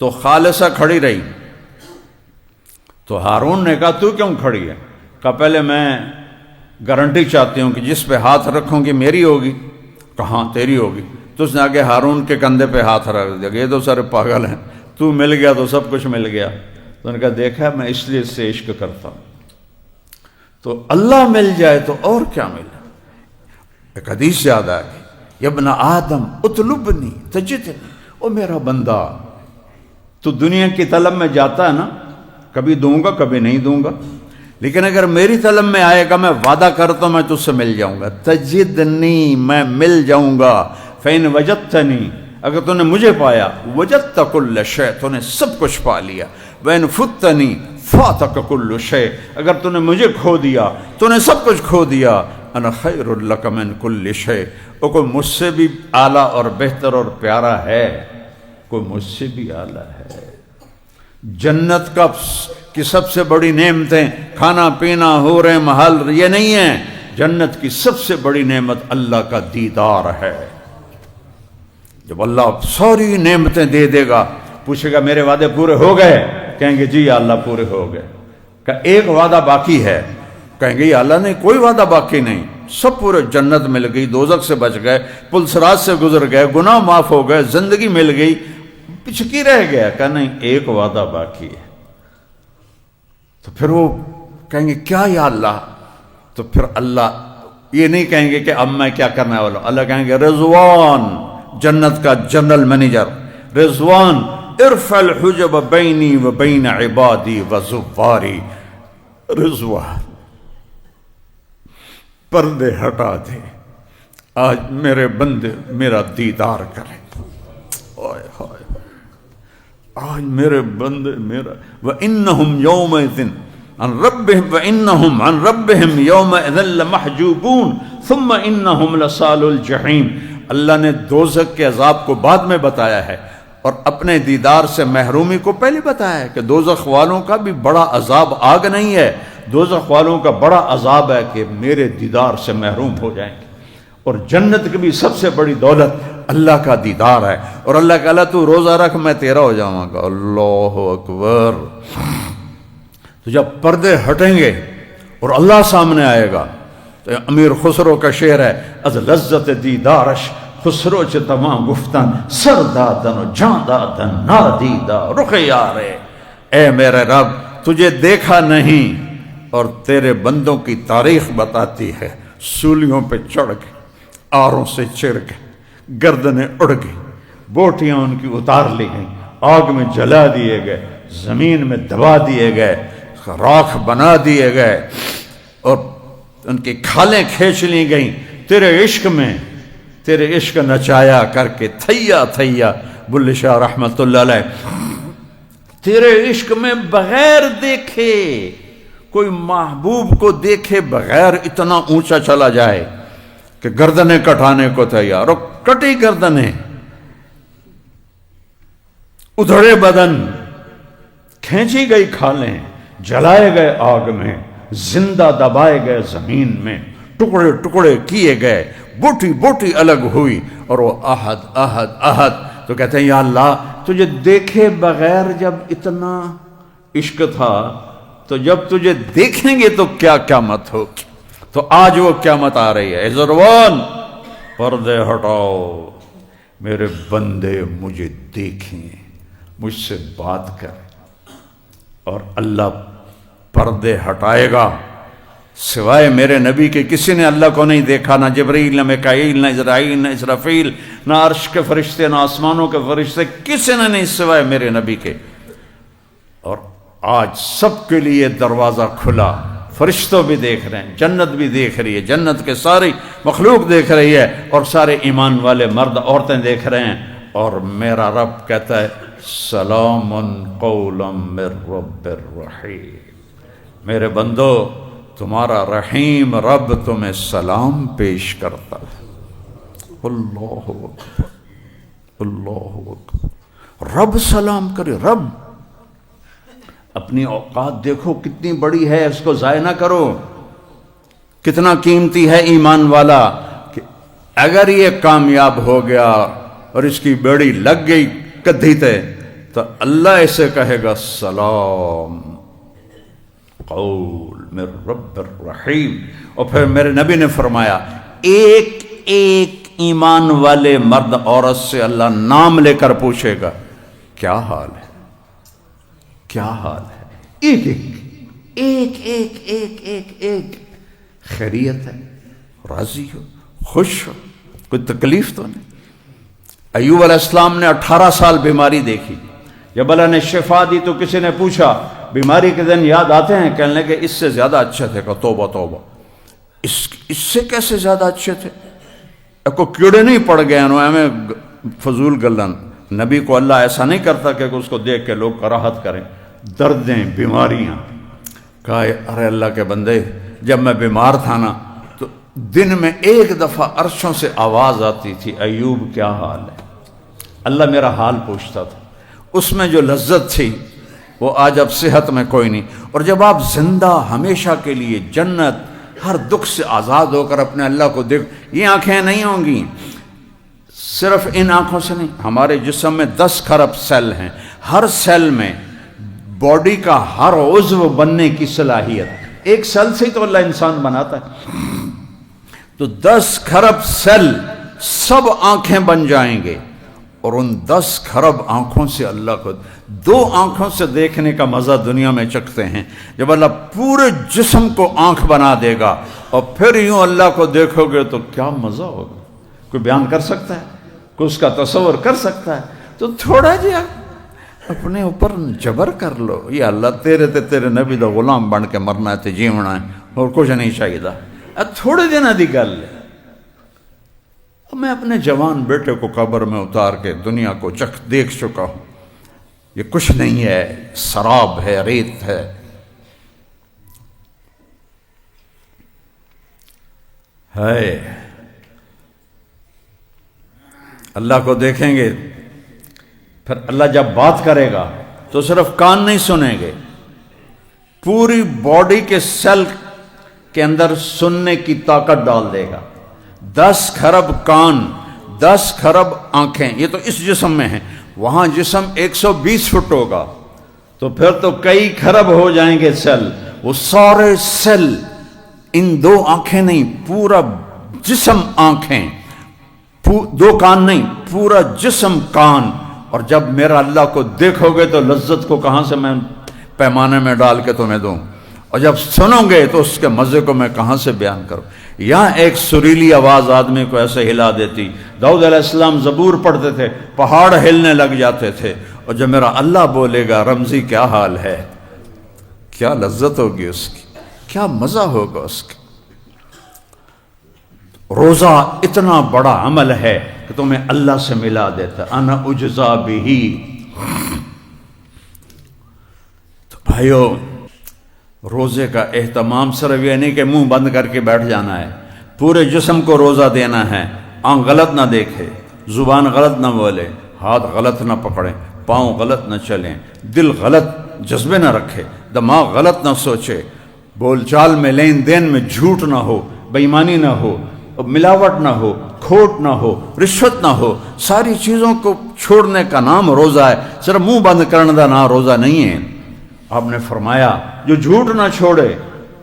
تو خالصہ کھڑی رہی. تو ہارون نے کہا تو کیوں کھڑی ہے؟ کہا پہلے میں گارنٹی چاہتی ہوں کہ جس پہ ہاتھ رکھوں گی میری ہوگی. کہاں تیری ہوگی؟ تو اس نے آگے ہارون کے کندھے پہ ہاتھ رکھ دیا. یہ تو سارے پاگل ہیں، تو مل گیا تو سب کچھ مل گیا. تو نے کہا دیکھا میں اس لیے سے عشق کرتا ہوں، تو اللہ مل جائے تو اور کیا ملے. ایک حدیث یاد آ گئی، یا ابن آدم اطلبنی تجدنی، او میرا بندہ تو دنیا کی طلب میں جاتا ہے نا، کبھی دوں گا کبھی نہیں دوں گا، لیکن اگر میری طلب میں آئے گا میں وعدہ کرتا ہوں میں تجھ سے مل جاؤں گا. تجدنی، میں مل جاؤں گا. فإن وجدتنی، اگر تو نے مجھے پایا، وجدت کل شیء، تو نے سب کچھ پا لیا. وإن فتنی فاتک کل شیء، اگر تو نے مجھے کھو دیا تو نے سب کچھ کھو دیا. انا خیر لک من کل شیء، وہ کوئی مجھ سے بھی اعلیٰ اور بہتر اور پیارا ہے؟ کوئی مجھ سے بھی اعلیٰ ہے؟ جنت کا کی سب سے بڑی نعمتیں کھانا پینا حوریں محل یہ نہیں ہیں. جنت کی سب سے بڑی نعمت اللہ کا دیدار ہے. جب اللہ ساری نعمتیں دے دے گا، پوچھے گا میرے وعدے پورے ہو گئے؟ کہیں گے جی یا اللہ پورے ہو گئے. کہ ایک وعدہ باقی ہے؟ کہیں گے یا اللہ نہیں کوئی وعدہ باقی نہیں، سب پورے. جنت مل گئی، دوزخ سے بچ گئے، پل صراط سے گزر گئے، گناہ معاف ہو گئے، زندگی مل گئی، پچھکی رہ گیا. کہ نہیں ایک وعدہ باقی ہے. تو پھر وہ کہیں گے کیا یا اللہ؟ تو پھر اللہ یہ نہیں کہیں گے کہ اب میں کیا کرنے والا ہوں. اللہ کہیں گے رضوان، جنت کا جنرل مینیجر رضوان، ارفع الحجب بینی و بین عبادی و زواری. رضوان پردے ہٹا دے، آج میرے بندے میرا دیدار کریں. آئے ہائے، آج میرے بندے میرا. وَإِنَّهُمْ يَوْمَئِذٍ عَنْ رَبِّهِمْ وَإِنَّهُمْ عَنْ رَبِّهِمْ يَوْمَئِذٍ لَمَحْجُوبُونَ ثُمَّ إِنَّهُمْ لَصَالُو الْجَحِيمِ. اللہ نے دوزخ کے عذاب کو بعد میں بتایا ہے اور اپنے دیدار سے محرومی کو پہلے بتایا ہے کہ دوزخ والوں کا بھی بڑا عذاب آگ نہیں ہے، دوزخ والوں کا بڑا عذاب ہے کہ میرے دیدار سے محروم ہو جائیں گے. اور جنت کی بھی سب سے بڑی دولت اللہ کا دیدار ہے. اور اللہ کہ اللہ تو روزہ رکھ میں تیرا ہو جاؤں گا. اللہ اکبر. تو جب پردے ہٹیں گے اور اللہ سامنے آئے گا تو امیر خسرو کا شعر ہے، از لذت دیدارش خسرو چ تمام گفتن سر دادن و جان دادن نادیدہ رخ یارے. اے میرے رب تجھے دیکھا نہیں اور تیرے بندوں کی تاریخ بتاتی ہے. سولیوں پہ چڑھ گئے، آروں سے چر گئے، گردنیں اڑ گئی، بوٹیاں ان کی اتار لی گئیں، آگ میں جلا دیے گئے، زمین میں دبا دیے گئے، راکھ بنا دیے گئے اور ان کی کھالیں کھینچ لی گئیں. تیرے عشق میں، تیرے عشق نچایا کر کے تھیا تھیا. بلے شاہ رحمت اللہ علیہ تیرے عشق میں بغیر دیکھے کوئی محبوب کو دیکھے بغیر اتنا اونچا چلا جائے کہ گردنیں کٹانے کو تیار. اور کٹی گردنیں، ادھڑے بدن، کھینچی گئی کھالیں، جلائے گئے آگ میں، زندہ دبائے گئے زمین میں، ٹکڑے ٹکڑے کیے گئے، بوٹی بوٹی الگ ہوئی. اور وہ احد احد احد. تو کہتے ہیں یا اللہ تجھے دیکھے بغیر جب اتنا عشق تھا تو جب تجھے دیکھیں گے تو کیا قیامت ہو. تو آج وہ قیامت آ رہی ہے. ضروان پردے ہٹاؤ، میرے بندے مجھے دیکھیں، مجھ سے بات کریں. اور اللہ پردے ہٹائے گا. سوائے میرے نبی کے کسی نے اللہ کو نہیں دیکھا، نہ جبریل، نہ میکائیل، نہ اسرائیل، نہ اسرافیل، نہ عرش کے فرشتے، نہ آسمانوں کے فرشتے، کسی نے نہیں سوائے میرے نبی کے. اور آج سب کے لیے دروازہ کھلا. فرشتوں بھی دیکھ رہے ہیں، جنت بھی دیکھ رہی ہے، جنت کے ساری مخلوق دیکھ رہی ہے، اور سارے ایمان والے مرد عورتیں دیکھ رہے ہیں. اور میرا رب کہتا ہے سلام قولا من رب الرحیم. میرے بندو تمہارا رحیم رب تمہیں سلام پیش کرتا ہے. اللہ اکبر، اللہ اکبر. رب سلام کرے. رب اپنی اوقات دیکھو کتنی بڑی ہے، اس کو ضائع نہ کرو. کتنا قیمتی ہے ایمان والا کہ اگر یہ کامیاب ہو گیا اور اس کی بیڑی لگ گئی کدھی تے تو اللہ اسے کہے گا سلام قول من رب الرحیم. اور پھر میرے نبی نے فرمایا ایک ایک ایمان والے مرد عورت سے اللہ نام لے کر پوچھے گا کیا حال ہے، کیا حال ہے. ایک ایک ایک ایک ایک ایک خیریت ہے، راضی ہو، خوش ہو، کوئی تکلیف تو نہیں. ایوب علیہ السلام نے 18 سال بیماری دیکھی. جب اللہ نے شفا دی تو کسی نے پوچھا بیماری کے دن یاد آتے ہیں؟ کہنے لگے اس سے زیادہ اچھے تھے. کہ توبہ توبہ، اس سے کیسے زیادہ اچھے تھے؟ کو کیڑے نہیں پڑ گئے ہمیں فضول گلن. نبی کو اللہ ایسا نہیں کرتا کہ اس کو دیکھ کے لوگ کراہت کریں. دردیں، بیماریاں. کہا ارے اللہ کے بندے، جب میں بیمار تھا نا تو دن میں ایک دفعہ عرشوں سے آواز آتی تھی ایوب کیا حال ہے. اللہ میرا حال پوچھتا تھا. اس میں جو لذت تھی وہ آج اب صحت میں کوئی نہیں. اور جب آپ زندہ ہمیشہ کے لیے جنت ہر دکھ سے آزاد ہو کر اپنے اللہ کو دیکھ، یہ آنکھیں نہیں ہوں گی. صرف ان آنکھوں سے نہیں، ہمارے جسم میں 10 کھرب سیل ہیں. ہر سیل میں باڈی کا ہر عضو بننے کی صلاحیت. ایک سیل سے ہی تو اللہ انسان بناتا ہے. تو 10 کھرب سیل سب آنکھیں بن جائیں گے. اور ان 10 کھرب آنکھوں سے اللہ کو 2 آنکھوں سے دیکھنے کا مزہ دنیا میں چکھتے ہیں. جب اللہ پورے جسم کو آنکھ بنا دے گا اور پھر یوں اللہ کو دیکھو گے تو کیا مزہ ہوگا. کوئی بیان کر سکتا ہے؟ کوئی اس کا تصور کر سکتا ہے؟ تو تھوڑا جی اپنے اوپر جبر کر لو. یہ اللہ تیرے نبی دا غلام بن کے مرنا ہے تے جیونا ہے اور کچھ نہیں چاہیے. تھوڑے دن دی گل ہے. میں اپنے جوان بیٹے کو قبر میں اتار کے دنیا کو دیکھ چکا ہوں. یہ کچھ نہیں ہے، سراب ہے، ریت ہے. اللہ کو دیکھیں گے پھر اللہ جب بات کرے گا تو صرف کان نہیں سنیں گے، پوری باڈی کے سیل کے اندر سننے کی طاقت ڈال دے گا. 10 کھرب کان، 10 کھرب آنکھیں، یہ تو اس جسم میں ہیں. وہاں جسم 120 فٹ ہوگا تو پھر تو کئی کھرب ہو جائیں گے سیل. وہ سارے سیل، ان 2 آنکھیں نہیں، پورا جسم آنکھیں، 2 کان نہیں، پورا جسم کان. اور جب میرا اللہ کو دیکھو گے تو لذت کو کہاں سے میں پیمانے میں ڈال کے تمہیں دوں، اور جب سنو گے تو اس کے مزے کو میں کہاں سے بیان کروں. یہاں ایک سریلی آواز آدمی کو ایسے ہلا دیتی. داؤد علیہ السلام زبور پڑھتے تھے، پہاڑ ہلنے لگ جاتے تھے. اور جب میرا اللہ بولے گا رمزی کیا حال ہے، کیا لذت ہوگی اس کی، کیا مزہ ہوگا اس کی. روزہ اتنا بڑا عمل ہے کہ تمہیں اللہ سے ملا دیتا. انا اجزا بہی. تو بھائیو، روزے کا اہتمام صرف یہ نہیں کہ منہ بند کر کے بیٹھ جانا ہے، پورے جسم کو روزہ دینا ہے. آنکھ غلط نہ دیکھے، زبان غلط نہ بولے، ہاتھ غلط نہ پکڑے، پاؤں غلط نہ چلیں، دل غلط جذبے نہ رکھے، دماغ غلط نہ سوچے، بول چال میں لین دین میں جھوٹ نہ ہو، بے ایمانی نہ ہو، ملاوٹ نہ ہو، کھوٹ نہ ہو، رشوت نہ ہو. ساری چیزوں کو چھوڑنے کا نام روزہ ہے. صرف منہ بند کرنے کا نام روزہ نہیں ہے. آپ نے فرمایا جو جھوٹ نہ چھوڑے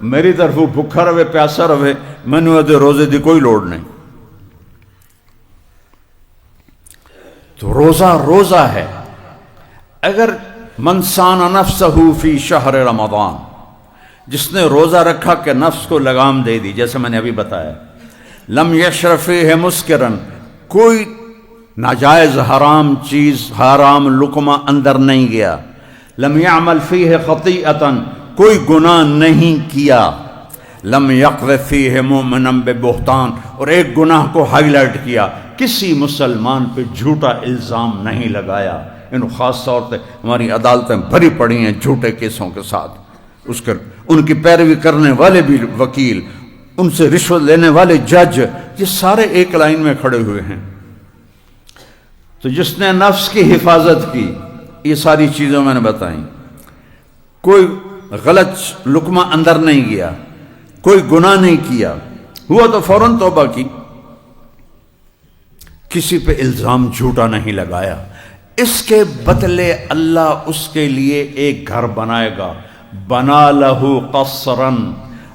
میری طرف بھوکھا رہے پیاسا رہے، مینو ادھے روزے دی کوئی لوڑ نہیں. تو روزہ ہے. اگر من سان نفسہ فی شہر رمضان، جس نے روزہ رکھا کہ نفس کو لگام دے دی، جیسے میں نے ابھی بتایا، لم یشرب فیہ مسکرن، کوئی ناجائز حرام چیز، حرام لقمہ اندر نہیں گیا. لم یعمل فیہ خطیئتن، کوئی گناہ نہیں کیا. لم یقذف فیہ مؤمنا ببہتان، اور ایک گناہ کو ہائی لائٹ کیا، کسی مسلمان پہ جھوٹا الزام نہیں لگایا. ان خاص طور پہ ہماری عدالتیں بھری پڑی ہیں جھوٹے کیسوں کے ساتھ. ان کی پیروی کرنے والے بھی وکیل، ان سے رشوت لینے والے جج، یہ سارے ایک لائن میں کھڑے ہوئے ہیں. تو جس نے نفس کی حفاظت کی، یہ ساری چیزیں میں نے بتائیں، کوئی غلط لقمہ اندر نہیں گیا، کوئی گناہ نہیں کیا، ہوا تو فوراً توبہ کی، کسی پہ الزام جھوٹا نہیں لگایا. اس کے بدلے اللہ اس کے لیے ایک گھر بنائے گا. بنا لہو قصرن،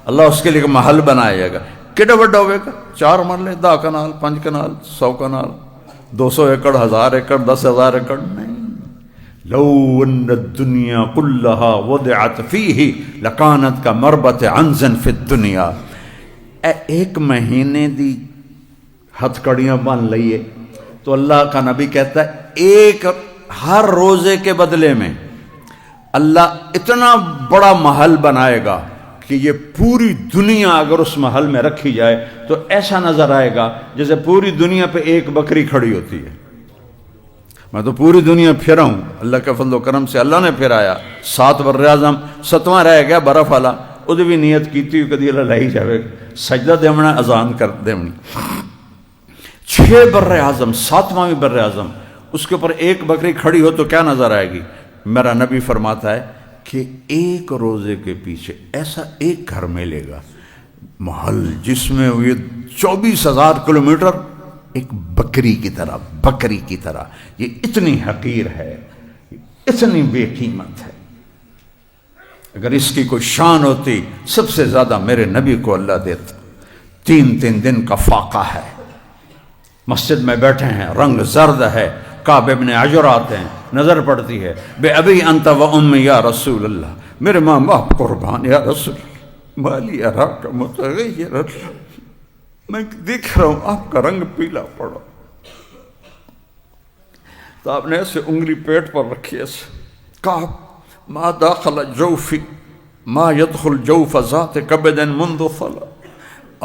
اللہ اس کے لیے ایک محل بنائے گا. کیڈا بڑا ہوئے گا؟ 4 مرلے، 10 کنال، 5 کنال، 100 کنال، 200 ایکڑ، 1000 ایکڑ، 10,000 ایکڑ نہیں. لو ان الدنیا کلہا وضعت فیہ لکانت کا مربت عنز فی الدنیا. ایک مہینے دی ہتھ کڑیاں بن لئیے تو اللہ کا نبی کہتا ہے ایک ہر روزے کے بدلے میں اللہ اتنا بڑا محل بنائے گا کہ یہ پوری دنیا اگر اس محل میں رکھی جائے تو ایسا نظر آئے گا جیسے پوری دنیا پہ ایک بکری کھڑی ہوتی ہے. میں تو پوری دنیا پھرا ہوں، اللہ کے فضل و کرم سے اللہ نے پھرایا. 7 براعظم، 7واں رہ گیا برف والا، وہ بھی نیت کیتی ہوئی کدی اللہ لائی جاوے سجدہ دیونا اذان کر دیونی. 6 براعظم، 7واں بھی براعظم، اس کے اوپر ایک بکری کھڑی ہو تو کیا نظر آئے گی؟ میرا نبی فرماتا ہے کہ ایک روزے کے پیچھے ایسا ایک گھر ملے گا محل جس میں یہ 24,000 کلومیٹر ایک بکری کی طرح. یہ اتنی حقیر ہے، اتنی بے قیمت ہے. اگر اس کی کوئی شان ہوتی سب سے زیادہ میرے نبی کو اللہ دیتا. 3 دن کا فاقہ ہے، مسجد میں بیٹھے ہیں، رنگ زرد ہے، کعب ابن عجر آتے ہیں، نظر پڑتی ہے، بے ابی انت و امی یا رسول اللہ، میرے ماں باپ قربان یا رسول اللہ، مالی اراک متغیر، میں دیکھ رہا ہوں آپ کا رنگ پیلا پڑا. تو آپ نے ایسے انگلی پیٹ پر رکھی ایسے، کعب ما داخل جوفی ما يدخل جوف ذات کبد منذ صلا.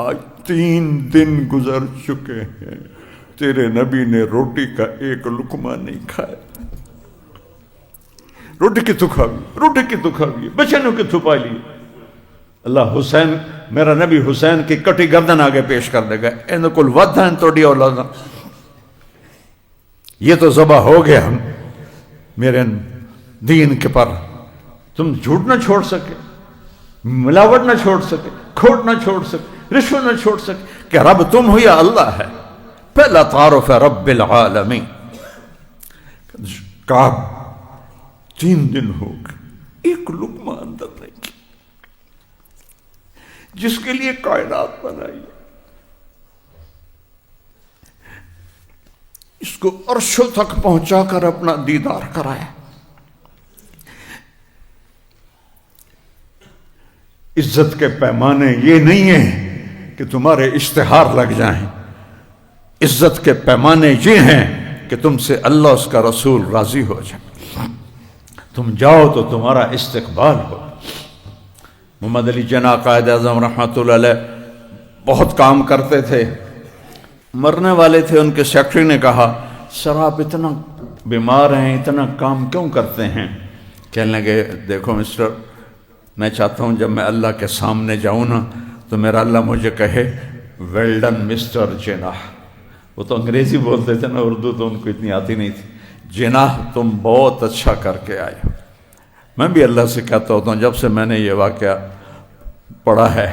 آج 3 دن گزر چکے ہیں، تیرے نبی نے روٹی کا ایک لقمہ نہیں کھایا. روٹی کی تو کھاوی، بچنوں کی تو پا لی. اللہ حسین، میرا نبی حسین کی کٹی گردن آگے پیش کر دے گا. ان کل ود ہیں توڑی اولاد، یہ تو ذبح ہو گیا ہم میرے دین کے پر. تم جھوٹ نہ چھوڑ سکے، ملاوٹ نہ چھوڑ سکے، کھوٹ نہ چھوڑ سکے، رشوت نہ چھوڑ سکے کہ رب تم ہو یا اللہ ہے. پہلا تعارف ہے رب العالمین. کعب 3 دن ہو گئے، ایک لقمہ اندر نہیں، جس کے لیے کائنات بنائی، اس کو عرشوں تک پہنچا کر اپنا دیدار کرایا. عزت کے پیمانے یہ نہیں ہیں کہ تمہارے اشتہار لگ جائیں، عزت کے پیمانے یہ ہیں کہ تم سے اللہ اس کا رسول راضی ہو جائے. تم جاؤ تو تمہارا استقبال ہو. محمد علی جناح قائد اعظم رحمۃ اللہ علیہ بہت کام کرتے تھے، مرنے والے تھے. ان کے سیکرٹری نے کہا سر آپ اتنا بیمار ہیں، اتنا کام کیوں کرتے ہیں؟ کہنے لگے دیکھو مسٹر، میں چاہتا ہوں جب میں اللہ کے سامنے جاؤں نا تو میرا اللہ مجھے کہے ویل ڈن مسٹر جناح. وہ تو انگریزی بولتے تھے نا، اردو تو ان کو اتنی آتی نہیں تھی. جناح تم بہت اچھا کر کے آئے ہو. میں بھی اللہ سے کہتا ہوتا ہوں جب سے میں نے یہ واقعہ پڑھا ہے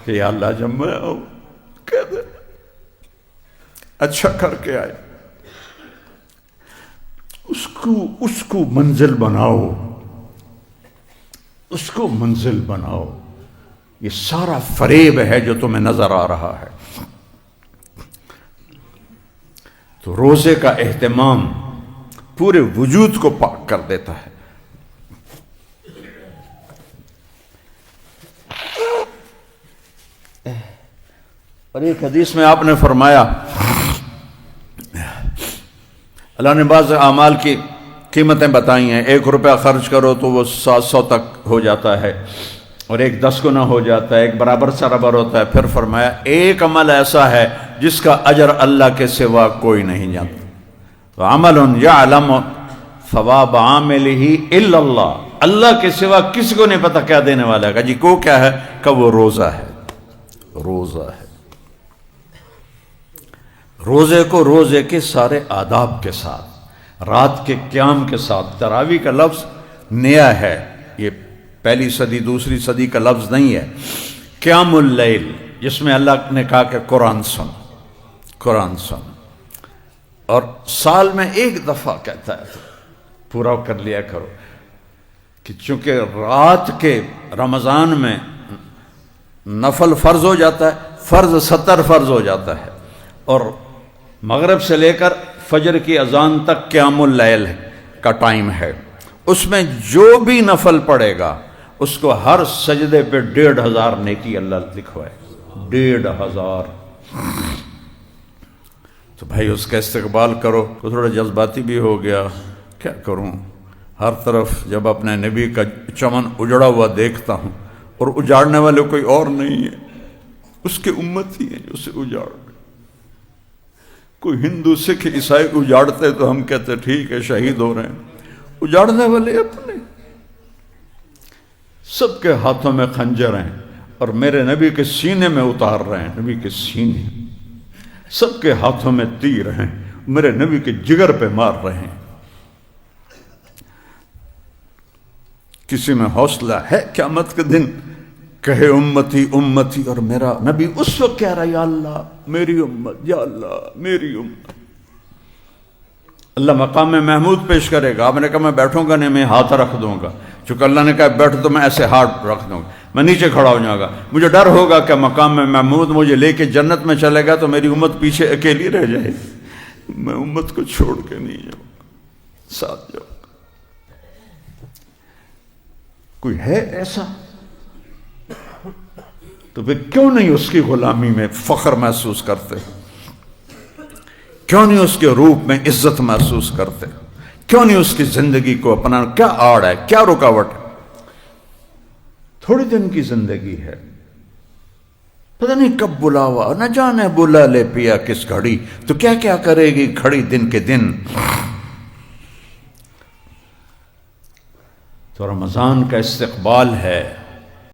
کہ یا اللہ جب میں کہہ دے اچھا کر کے آئے، اس کو منزل بناؤ، اس کو منزل بناؤ. یہ سارا فریب ہے جو تمہیں نظر آ رہا ہے. تو روزے کا اہتمام پورے وجود کو پاک کر دیتا ہے. اور ایک حدیث میں آپ نے فرمایا اللہ نے بعض اعمال کی قیمتیں بتائی ہیں. 1 روپیہ خرچ کرو تو وہ 700 تک ہو جاتا ہے، اور ایک 10 گنا ہو جاتا ہے، ایک برابر سرابر ہوتا ہے. پھر فرمایا ایک عمل ایسا ہے جس کا اجر اللہ کے سوا کوئی نہیں جانتا. عمل یعلم ثواب عاملہ الا اللہ، اللہ کے سوا کسی کو نہیں پتا کیا دینے والا ہے. جی کو کیا ہے کہ وہ روزہ ہے. روزہ ہے. روزے کو روزے کے سارے آداب کے ساتھ، رات کے قیام کے ساتھ. تراویح کا لفظ نیا ہے، یہ پہلی صدی دوسری صدی کا لفظ نہیں ہے. قیام اللیل جس میں اللہ نے کہا کہ قرآن سن، اور سال میں 1 دفعہ کہتا ہے پورا کر لیا کرو کہ چونکہ رات کے رمضان میں نفل فرض ہو جاتا ہے، فرض 70 فرض ہو جاتا ہے، اور مغرب سے لے کر فجر کی اذان تک قیام اللیل کا ٹائم ہے، اس میں جو بھی نفل پڑے گا اس کو ہر سجدے پہ 1500 نیکی اللہ لکھوائے، 1500۔ تو بھائی اس کا استقبال کرو۔ تو تھوڑا جذباتی بھی ہو گیا، کیا کروں، ہر طرف جب اپنے نبی کا چمن اجڑا ہوا دیکھتا ہوں، اور اجاڑنے والے کوئی اور نہیں ہے، اس کے امت ہی ہیں جو اسے اجاڑ گئے۔ کوئی ہندو سکھ عیسائی اجاڑتے تو ہم کہتے ٹھیک ہے شہید ہو رہے ہیں، اجاڑنے والے اپنے، سب کے ہاتھوں میں خنجر ہیں اور میرے نبی کے سینے میں اتار رہے ہیں، نبی کے سینے، سب کے ہاتھوں میں تیر ہیں، میرے نبی کے جگر پہ مار رہے ہیں۔ کسی میں حوصلہ ہے قیامت کے دن کہے امتی امتی، اور میرا نبی اس وقت کہہ رہا یا اللہ میری امت، یا اللہ میری امت۔ اللہ مقام محمود پیش کرے گا۔ آپ نے کہا میں بیٹھوں گا نہیں، میں ہاتھ رکھ دوں گا، چونکہ اللہ نے کہا بیٹھ تو میں ایسے ہاتھ رکھ دوں گا، میں نیچے کھڑا ہو جاؤں گا۔ مجھے ڈر ہوگا کہ مقام محمود مجھے لے کے جنت میں چلے گا تو میری امت پیچھے اکیلی رہ جائے، میں امت کو چھوڑ کے نہیں جاؤں، ساتھ جاؤں۔ کوئی ہے ایسا؟ تو پھر کیوں نہیں اس کی غلامی میں فخر محسوس کرتے؟ کیوں نہیں اس کے روپ میں عزت محسوس کرتے؟ کیوں نہیں اس کی زندگی کو اپنا؟ کیا آڑ ہے، کیا رکاوٹ ہے؟ تھوڑی دن کی زندگی ہے، پتہ نہیں کب بلاوا، نہ جانے بلا لے پیا کس گھڑی، تو کیا کیا کرے گی کھڑی دن کے دن۔ تو رمضان کا استقبال ہے،